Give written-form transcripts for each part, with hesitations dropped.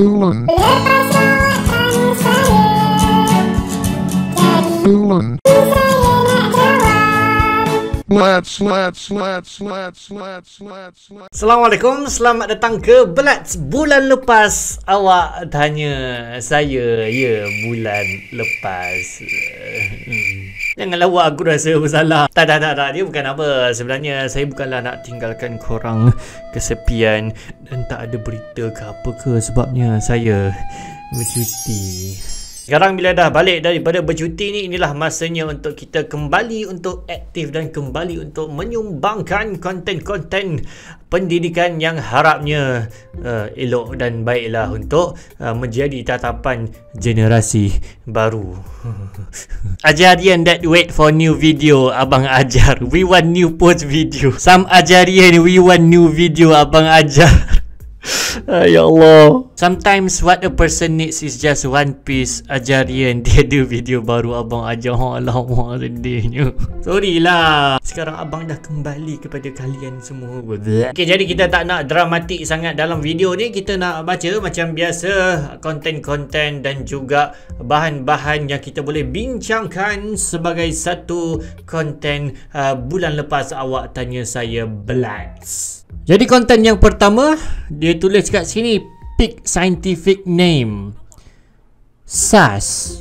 bulan. Bulan. Let's. Assalamualaikum, selamat datang ke Blats. Bulan lepas awak tanya saya, ya, bulan lepas. Janganlah awak aku rasa bersalah. Tak. Dia bukan apa. Sebenarnya saya bukanlah nak tinggalkan korang kesepian dan tak ada berita ke apa ke. Sebabnya saya bercuti. Sekarang bila dah balik daripada bercuti ni, inilah masanya untuk kita kembali untuk aktif dan kembali untuk menyumbangkan konten-konten pendidikan yang harapnya elok dan baiklah untuk menjadi tatapan generasi baru. Ajarian that wait for new video, abang ajar. We want new post video. Some ajarian we want new video, abang ajar. Ya Allah. Sometimes what a person needs is just one piece ajarian. Dia ada video baru abang ajar. Alamak, sedihnya. Sorry lah. Sekarang abang dah kembali kepada kalian semua. Okay, jadi kita tak nak dramatik sangat dalam video ni. Kita nak baca macam biasa konten-konten dan juga bahan-bahan yang kita boleh bincangkan sebagai satu konten bulan lepas awak tanya saya Blats. Jadi konten yang pertama, dia tulis kat sini, pick scientific name. SAS.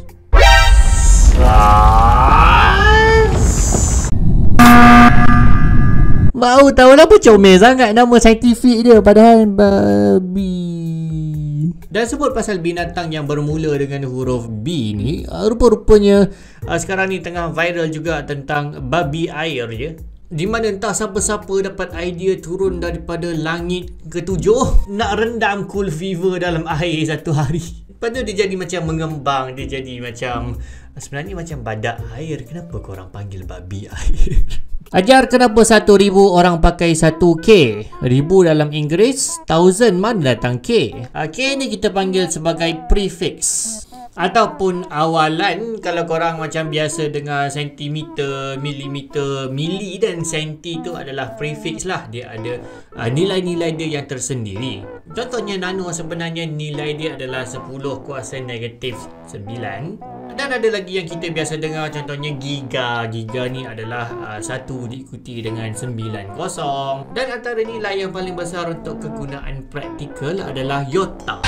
Mau tahu lah apa comel sangat nama saintifik dia, padahal babi. Dan sebut pasal binatang yang bermula dengan huruf B ni, rupa-rupanya sekarang ni tengah viral juga tentang babi air je. Di mana entah siapa-siapa dapat idea turun daripada langit ketujuh nak rendam cool fever dalam air satu hari. Lepas tu dia jadi macam mengembang, dia jadi macam sebenarnya macam badak air. Kenapa korang panggil babi air? Ajar kenapa 1,000 orang pakai 1K? 1000 dalam Inggeris, 1000 mana datang K? K ni kita panggil sebagai prefix ataupun awalan. Kalau korang macam biasa dengar sentimeter, milimeter, mili dan senti tu adalah prefix lah. Dia ada nilai-nilai dia yang tersendiri. Contohnya nano sebenarnya nilai dia adalah 10 kuasa negatif 9. Dan ada lagi yang kita biasa dengar contohnya giga. Giga ni adalah 1 diikuti dengan 9 kosong. Dan antara nilai yang paling besar untuk kegunaan praktikal adalah yota.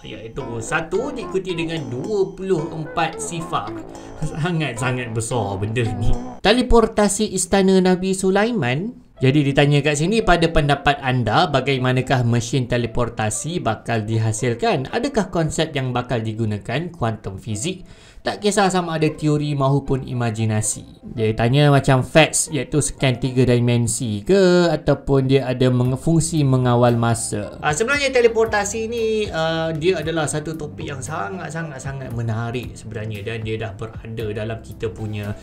Iaitu 1 diikuti dengan 24 sifar. Sangat-sangat besar benda ni. Teleportasi istana Nabi Sulaiman. Jadi ditanya kat sini, pada pendapat anda bagaimanakah mesin teleportasi bakal dihasilkan? Adakah konsep yang bakal digunakan kuantum fizik? Tak kisah sama ada teori maupun imajinasi. Dia tanya macam facts, iaitu scan 3 dimensi ke, ataupun dia ada fungsi mengawal masa. Sebenarnya teleportasi ni dia adalah satu topik yang sangat-sangat menarik sebenarnya, dan dia dah berada dalam kita punya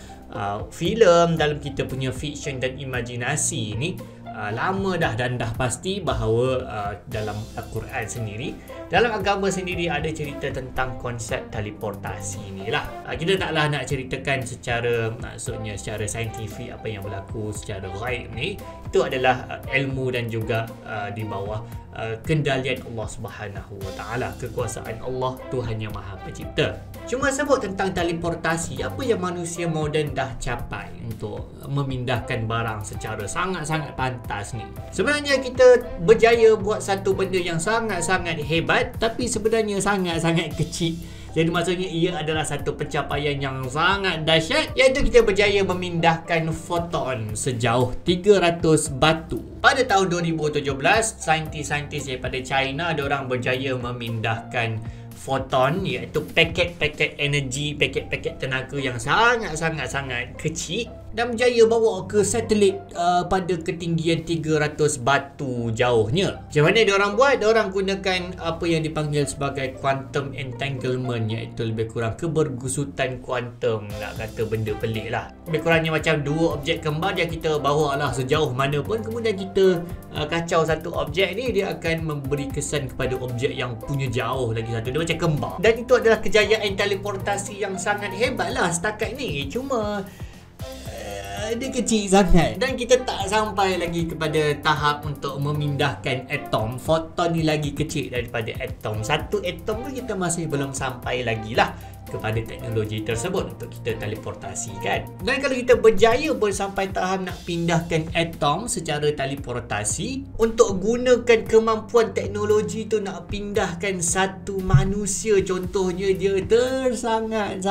filem, dalam kita punya fiction dan imajinasi ni lama dah, dan dah pasti bahawa dalam Al-Quran sendiri, dalam agama sendiri ada cerita tentang konsep teleportasi ni lah. Kita taklah nak ceritakan secara maksudnya secara saintifik apa yang berlaku secara ghaib ni. Itu adalah ilmu dan juga di bawah kendalian Allah Subhanahu Wa Taala, kekuasaan Allah, Tuhan yang Maha Pencipta. Cuma sebut tentang teleportasi, apa yang manusia moden dah capai untuk memindahkan barang secara sangat-sangat pantas ni. Sebenarnya kita berjaya buat satu benda yang sangat-sangat hebat, tapi sebenarnya sangat-sangat kecil. Jadi maksudnya ia adalah satu pencapaian yang sangat dahsyat, iaitu kita berjaya memindahkan foton sejauh 300 batu. Pada tahun 2017, saintis-saintis daripada China, diorang berjaya memindahkan foton, iaitu paket-paket energi, paket-paket tenaga yang sangat-sangat kecil, dan berjaya bawa ke satelit pada ketinggian 300 batu jauhnya. Macam mana diorang buat? Diorang gunakan apa yang dipanggil sebagai quantum entanglement, iaitu lebih kurang kebergusutan kuantum. Nak kata benda pelik lah. Lebih kurangnya macam dua objek kembar yang kita bawa lah sejauh mana pun, kemudian kita kacau satu objek ni, dia akan memberi kesan kepada objek yang punya jauh lagi satu. Dia macam kembar. Dan itu adalah kejayaan teleportasi yang sangat hebat lah setakat ni. Cuma dia kecil sangat. Dan kita tak sampai lagi kepada tahap untuk memindahkan atom. Foton ni lagi kecil daripada atom. Satu atom pun kita masih belum sampai lagi lah kepada teknologi tersebut untuk kita teleportasikan. Dan kalau kita berjaya pun sampai tahap nak pindahkan atom secara teleportasi, untuk gunakan kemampuan teknologi tu nak pindahkan satu manusia contohnya, dia sangat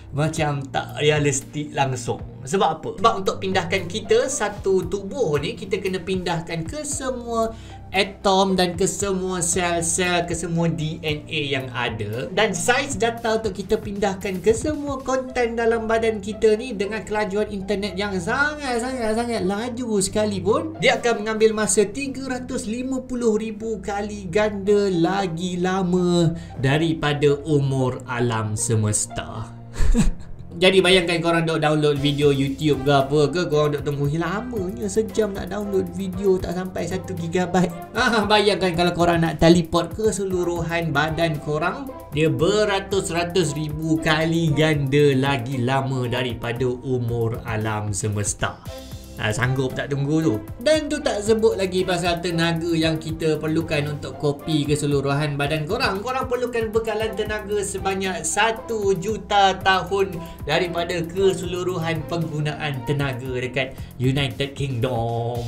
macam tak realistik langsung. Sebab apa? Sebab untuk pindahkan kita satu tubuh ni, kita kena pindahkan ke semua atom dan ke semua sel-sel, ke semua DNA yang ada. Dan saiz data untuk kita pindahkan ke semua konten dalam badan kita ni dengan kelajuan internet yang sangat laju sekalipun, dia akan mengambil masa 350,000 kali ganda lagi lama daripada umur alam semesta. Jadi bayangkan korang duk download video YouTube ke apa ke, korang duk tunggu lamanya sejam nak download video tak sampai 1 GB. Bayangkan kalau korang nak teleport keseluruhan badan korang, dia beratus-ratus ribu kali ganda lagi lama daripada umur alam semesta. Sanggup tak tunggu tu? Dan tu tak sebut lagi pasal tenaga yang kita perlukan untuk copy keseluruhan badan korang. Korang perlukan bekalan tenaga sebanyak 1 juta tahun daripada keseluruhan penggunaan tenaga dekat United Kingdom.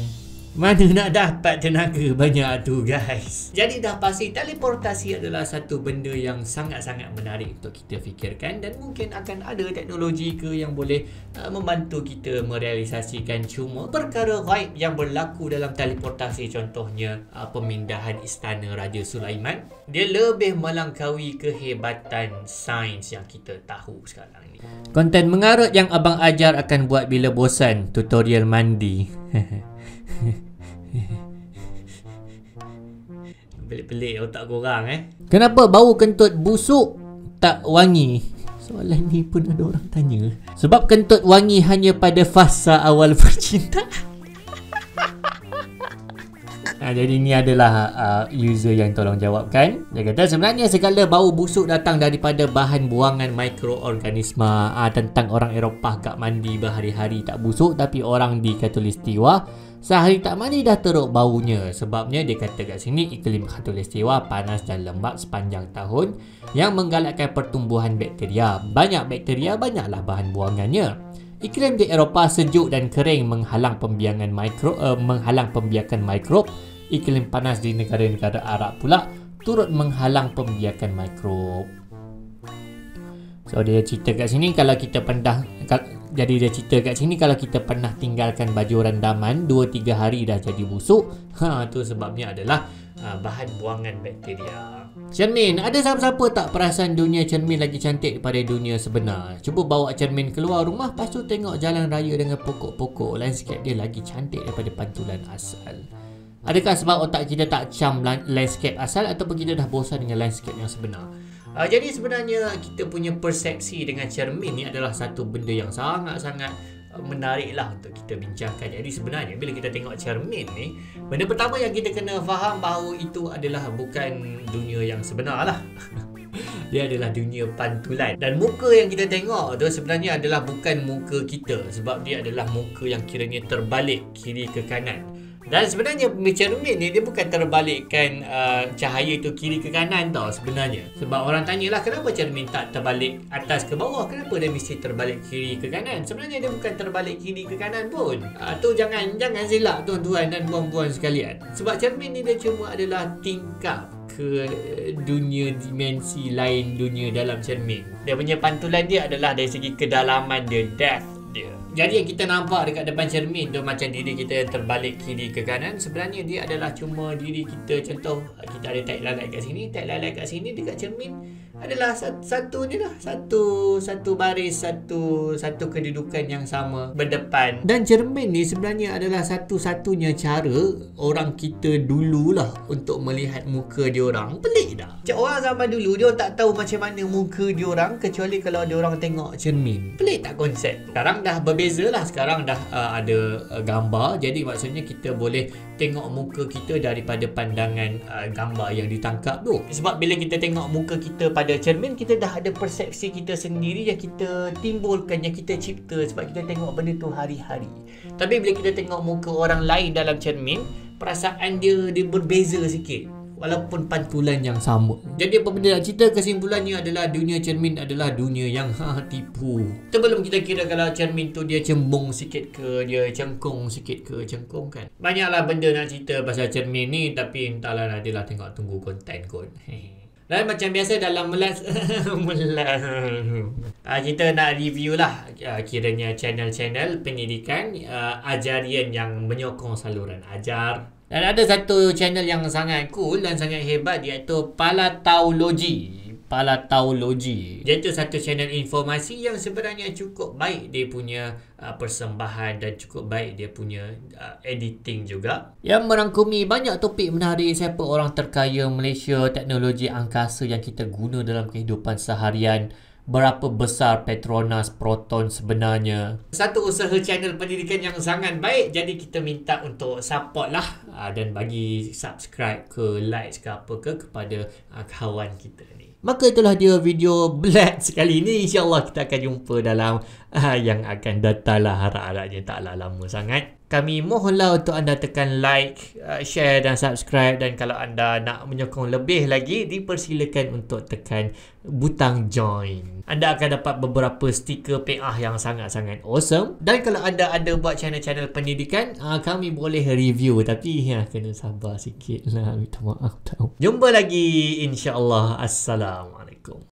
Mana nak dapat tenaga banyak tu guys. Jadi dah pasti teleportasi adalah satu benda yang sangat-sangat menarik untuk kita fikirkan, dan mungkin akan ada teknologi ke yang boleh membantu kita merealisasikan. Cuma perkara gaib yang berlaku dalam teleportasi, contohnya pemindahan istana Raja Sulaiman, dia lebih melangkaui kehebatan sains yang kita tahu sekarang ni. Konten mengarut yang abang ajar akan buat bila bosan, tutorial mandi. Pelik-pelik otak korang Kenapa bau kentut busuk tak wangi? Soalan ni pun ada orang tanya. Sebab kentut wangi hanya pada fasa awal percintaan. Jadi ni adalah user yang tolong jawabkan. Dia kata sebenarnya segala bau busuk datang daripada bahan buangan mikroorganisma. Tentang orang Eropah kat mandi berhari-hari tak busuk, tapi orang di Khatulistiwa sehari tak mandi dah teruk baunya. Sebabnya dia kata kat sini iklim Khatulistiwa panas dan lembap sepanjang tahun yang menggalakkan pertumbuhan bakteria. Banyak bakteria, banyaklah bahan buangannya. Iklim di Eropah sejuk dan kering menghalang pembiakan mikrob. Iklim panas di negara-negara Arab pula turut menghalang pembiakan mikrob. So dia cerita kat sini kalau kita pernah tinggalkan baju rendaman 2-3 hari dah jadi busuk. Tu sebabnya adalah bahan buangan bakteria. Cermin, ada siapa-siapa tak perasan dunia cermin lagi cantik daripada dunia sebenar? Cuba bawa cermin keluar rumah, lepas tu tengok jalan raya dengan pokok-pokok. Landscape dia lagi cantik daripada pantulan asal. Adakah sebab otak kita tak cam landscape asal, ataupun kita dah bosan dengan landscape yang sebenar? Jadi sebenarnya kita punya persepsi dengan cermin ni adalah satu benda yang sangat-sangat menarik lah untuk kita bincangkan. Jadi sebenarnya bila kita tengok cermin ni, benda pertama yang kita kena faham bahawa itu adalah bukan dunia yang sebenar lah. Dia adalah dunia pantulan. Dan muka yang kita tengok tu sebenarnya adalah bukan muka kita, sebab dia adalah muka yang kiranya terbalik kiri ke kanan. Dan sebenarnya cermin ni dia bukan terbalikkan cahaya tu kiri ke kanan tau sebenarnya. Sebab orang tanyalah kenapa cermin tak terbalik atas ke bawah, kenapa dia mesti terbalik kiri ke kanan? Sebenarnya dia bukan terbalik kiri ke kanan pun. Tu jangan silap tuan-tuan dan puan-puan sekalian. Sebab cermin ni dia cuma adalah tingkap ke dunia dimensi lain, dunia dalam cermin. Dia punya pantulan dia adalah dari segi kedalaman dia, depth dia. Jadi yang kita nampak dekat depan cermin tu macam diri kita yang terbalik kiri ke kanan, sebenarnya dia adalah cuma diri kita. Contoh kita ada tag lalat kat sini, tag lalat kat sini dekat cermin adalah satu ni lah, satu baris, satu kedudukan yang sama berdepan. Dan cermin ni sebenarnya adalah satu-satunya cara orang kita dululah untuk melihat muka diorang. Pelik dah. Orang zaman dulu dia tak tahu macam mana muka diorang kecuali kalau diorang tengok cermin. Pelik tak konsep? Sekarang dah berbeza berbeza lah. Sekarang dah ada gambar, jadi maksudnya kita boleh tengok muka kita daripada pandangan gambar yang ditangkap tu. Sebab bila kita tengok muka kita pada cermin, kita dah ada persepsi kita sendiri yang kita timbulkan, yang kita cipta sebab kita tengok benda tu hari-hari. Tapi bila kita tengok muka orang lain dalam cermin, perasaan dia berbeza sikit walaupun pantulan yang sama. Jadi apa benda nak cerita, kesimpulannya adalah dunia cermin adalah dunia yang tipu. Kita belum kita kira kalau cermin tu dia cembung sikit ke, dia cengkung sikit ke, cengkung kan. Banyaklah benda nak cerita pasal cermin ni, tapi entahlah, nantilah tengok tunggu konten kot. Dan macam biasa dalam melas kita nak review lah kiranya channel-channel pendidikan ajarian yang menyokong saluran ajar. Dan ada satu channel yang sangat cool dan sangat hebat, iaitu Palataulogy. Iaitu satu channel informasi yang sebenarnya cukup baik dia punya persembahan dan cukup baik dia punya editing juga, yang merangkumi banyak topik menarik. Siapa orang terkaya Malaysia, teknologi angkasa yang kita guna dalam kehidupan seharian, berapa besar Petronas Proton sebenarnya. Satu usaha channel pendidikan yang sangat baik, jadi kita minta untuk support lah dan bagi subscribe ke, like ke apa ke kepada kawan kita ni. Maka itulah dia video Blitz kali ni. InsyaAllah kita akan jumpa dalam yang akan datang lah, harap-harapnya taklah lama sangat. Kami mohonlah untuk anda tekan like, share dan subscribe. Dan kalau anda nak menyokong lebih lagi, dipersilakan untuk tekan butang join. Anda akan dapat beberapa stiker PA yang sangat-sangat awesome. Dan kalau anda ada buat channel-channel pendidikan, kami boleh review. Tapi kena sabar sikit lah, minta maaf tau. Jumpa lagi insyaAllah. Assalamualaikum.